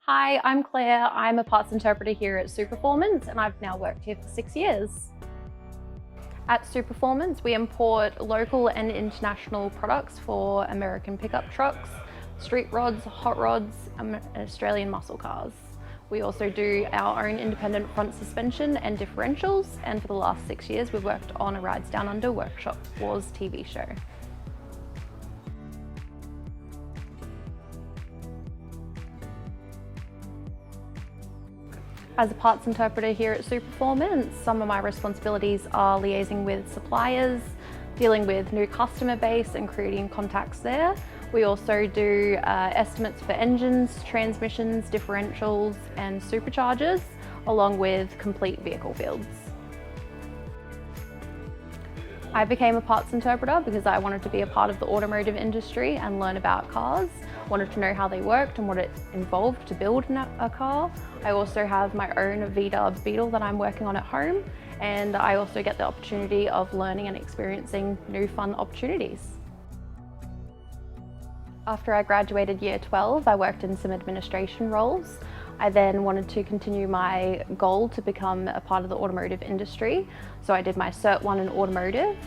Hi, I'm Claire. I'm a parts interpreter here at Superformance and I've now worked here for 6 years. At Superformance, we import local and international products for American pickup trucks, street rods, hot rods, and Australian muscle cars. We also do our own independent front suspension and differentials, and for the last 6 years we've worked on a Rides Down Under Workshop Wars TV show. As a parts interpreter here at Superformance, some of my responsibilities are liaising with suppliers, dealing with new customer base and creating contacts there. We also do estimates for engines, transmissions, differentials and superchargers, along with complete vehicle builds. I became a parts interpreter because I wanted to be a part of the automotive industry and learn about cars. Wanted to know how they worked and what it involved to build a car. I also have my own VW Beetle that I'm working on at home, and I also get the opportunity of learning and experiencing new fun opportunities. After I graduated year 12, I worked in some administration roles. I then wanted to continue my goal to become a part of the automotive industry. So I did my Cert 1 in automotive,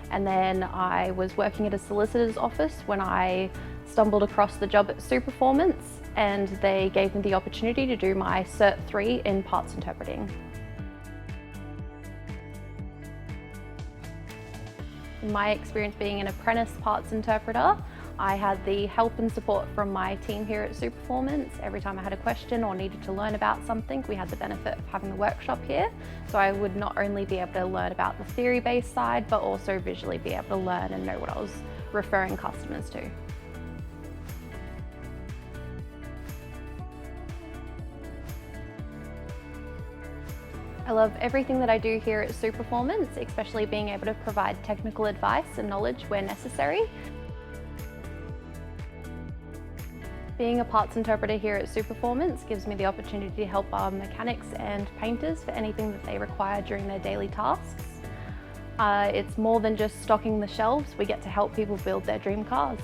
and then I was working at a solicitor's office when I stumbled across the job at Superformance, and they gave me the opportunity to do my Cert 3 in parts interpreting. In my experience being an apprentice parts interpreter, I had the help and support from my team here at Superformance. Every time I had a question or needed to learn about something, we had the benefit of having the workshop here. So I would not only be able to learn about the theory-based side, but also visually be able to learn and know what I was referring customers to. I love everything that I do here at Superformance, especially being able to provide technical advice and knowledge where necessary. Being a parts interpreter here at Superformance gives me the opportunity to help our mechanics and painters for anything that they require during their daily tasks. It's more than just stocking the shelves, we get to help people build their dream cars.